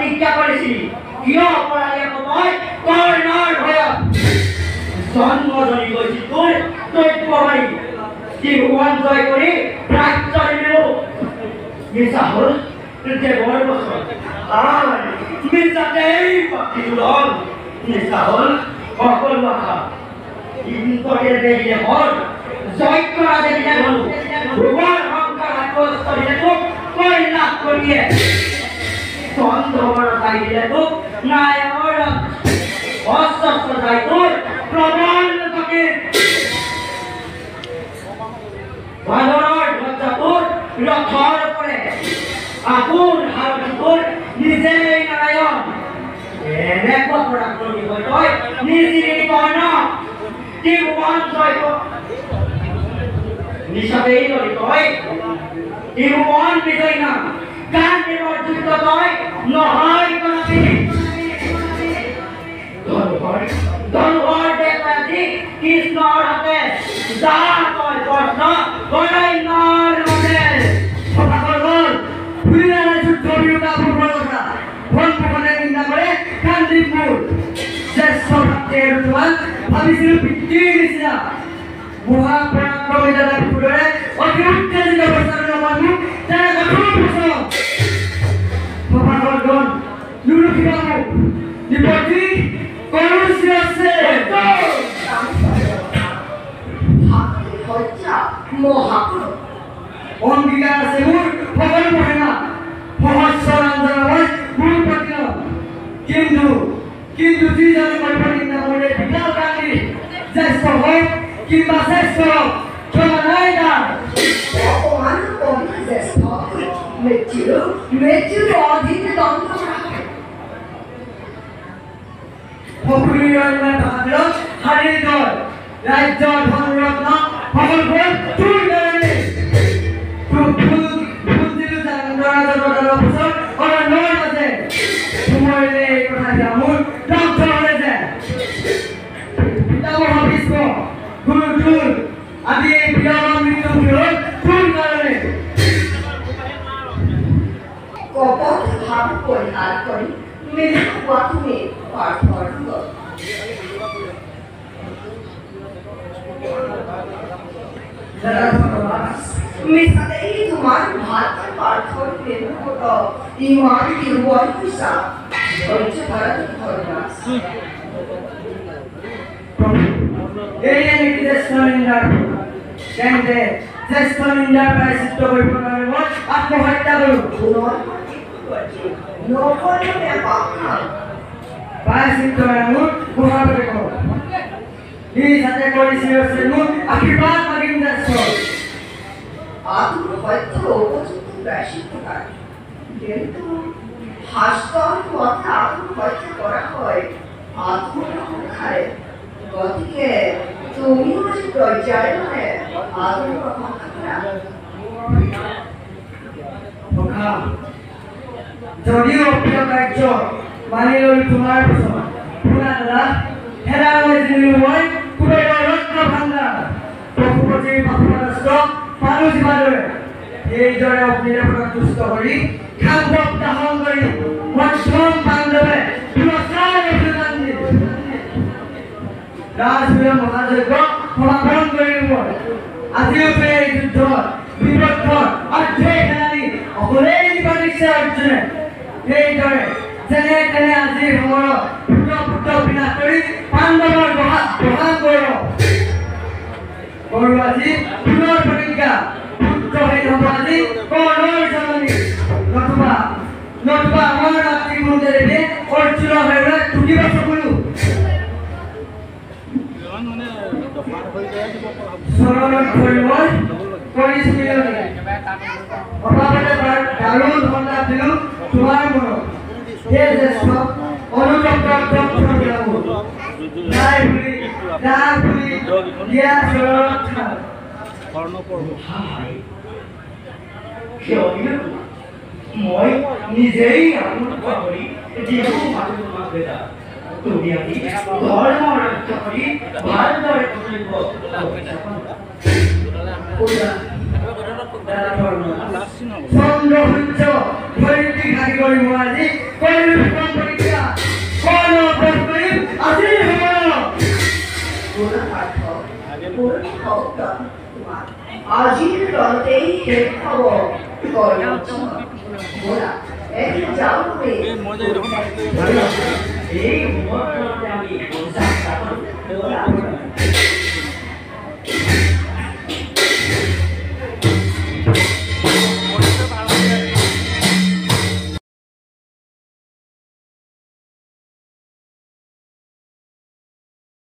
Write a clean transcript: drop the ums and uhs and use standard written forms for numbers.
প্ৰতিজ্ঞা কৰিছিলি কিয় অপৰাধী মই কৰ্ণৰ ভয়ত জন্ম ধৰি গৈছিল তোৰ দৈত্যবাৰী ত্ৰিভুৱন জয় কৰি ৰাজ্য দিলো মিছা হ'ল দেৱৰ বছৰ মিছাতে এই পাখিটো হ'ল মিছা হ'ল সকলো আশা ইন্দৰে দেখিলে হ'ল যজ্ঞ দেখিলে হ'লো ভগৱান সংসাৰ আত্মস্থ দিলে তোক কৈ লাভ কৰিয়ে চন্দ্ৰবৰ চাই দিলে তোক নায়ৰ অস্ত্ৰ চাই তোৰ প্ৰবন্ধ থাকে ভাদৰৰ ধ্বজা তোৰ ৰথৰ পৰে আপোন হাৰতি তোৰ নিজেই নাৰায়ণ এনেকুৱা পৰাক্ৰমী হৈ তই নিজিৰি কৰ্ণ ত্ৰিভুৱন জয় নিশাতেই লৰি তই ত্ৰিভুৱন বিজয় নাম গান দেৱৰ যুদ্ধ তই নহয় কণাবি ধনুভৰ দেৱৰাজি কৃষ্ণৰ হাতে যা তই কৰ্ণ কৰাই নৰ মনে সভাকৰ হ'ল ভুলিয়ালে যুদ্ধ বিৰোধা পূৰ্বৰতা ভনপনে নিন্দা কৰে কান্দিপুৰ শ্ৰেষ্ঠ ভাতৃ আৰু তোমাক ভাবিছিলোঁ পিতৃৰ নিচিনা মহাপৰাক্ৰমী দাদা পুৰুৰে অতি উত্তেজিত প্ৰচাৰৰ মানুহ তেনে কঠোৰ প্ৰচাৰ সভাকৰ গণ নুৰুখিবা মোক নিপতি কৰুচি আছে অংগীকাৰ আছে মোৰ সকলো মহিমা সহস্ৰ ৰঞ্জনময় মোৰ প্ৰতি কিন্তু যিজনে কৰিব নিন্দা কৰিলে বিকাল কান্দি জ্যেষ্ঠ হওক কিংবা শ্ৰেষ্ঠ হওক ক্ষমা নাই তাৰ অপমান কৰি জ্যেষ্ঠ মৃত্যুৰ অধীন দণ্ড সকলোৰে বাহাদুৰক হাৰি গল ৰাজ্য ধন ৰত্ন সকলোবোৰ তোৰ কাৰণে ফুলজিলো জানন্দৰাজৰ পিছত অৰণ্যৰ মাজে তোমাৰে এই কথা মোৰ দগ্ধ হলে যে পিতামহ ভীষ্ম গুৰু ধ্ৰুৱ আদি এই প্ৰিয়ৰ মৃত্যু হ'ল তোৰ কাৰণে কপট ভাৱ পৰিহাৰ কৰি মিলি পোৱা তুমি পাৰ্থৰ মিছাতেই তোমাৰ ভাত পাৰ্থৰ প্ৰেমত ইমান তিৰুৱাই পইচা ধৈৰ্য ভাৰত ধৰ্মাস এই নেকি জ্যেষ্ঠ নিন্দাৰ তেন্তে জ্যেষ্ঠ নিন্দাৰ প্ৰায়শ্চিত্ত কৰিব নোৱাৰিব আত্মহত্যা কৰোঁ প্ৰায়শ্চিত্ত মোৰ গুহাবলৈ কওঁ সি যাতে কৰিছিল মোক আশীৰ্বাদ মাগিম জ্যেষ্ঠ আত্মহত্যা উপযুক্ত প্রায়শ্চিত্ত কাজ কিন্তু হাস্যর পথে আত্মহত্যা করা হয় আত্মরক্ষায় গতিকে তুমিও যে পর্যায়ে আত্মরক্ষা যদিও অপ্ৰিয় কাৰ্য মানি লৈ তোমাৰ পিছত শুনা দাদা হেৰালৈ জিনিলো মই কুবেৰৰ ৰত্ন ভাণ্ডাৰ পশুপতিৰ পাপুৰাস্ত্ৰ পালো জীৱাদৰে এইদৰে অগ্নিদেৱতাক তুষ্ট কৰি খাদ্যক দাহন কৰি মধ্যম পাণ্ডৱে পুৰস্কাৰ অভিযান দি ৰাজবীৰ মহাযজ্ঞ সমাপন কৰিলো মই আজিও এই যুদ্ধত বিপক্ষৰ অৰ্ধেক খেলানি অকলেই দিব দিছে অৰ্জুনে এইদৰে যেনে তেনে আজিৰ সময়ত পুত্ৰ বিনাশ কৰি পাণ্ডৱৰ বহান কৰো আজি পুনৰ প্ৰতিজ্ঞা পুত্ৰহীন হ'ব আজি কৰ্ণৰ জননী নতুবা আমাৰ ৰাত্ৰি মন্দিৰে অৰ্জুনৰ হেৰুৱাই টুকিব চকুলো চৰণত ধৰি মই কৰিছিলোঁ অভাৱতে দাৰুণ সন্তাপ দিলোঁ তোমাৰ মনত হে জ্যেষ্ঠ অনুতপ্ত নাই বুলি দিয়া চৰণত মই নিজেই কৰি যিটো তোমাক বেটা তুমি আমি ধৰ্ম ৰক্ষা কৰি ভালদৰে কৰিব চন্দ্ৰসূৰ্য ধৰিত্ৰী ঘাটি কৰি মই আজি পৰিৱেশন পৰীক্ষা কৰ্ণপ্ৰদ কৰিম আজি আজিৰ ৰতেই শেষ খবৰ ওৰা একটু যাও তুমি এই মুহূৰ্ততে আমি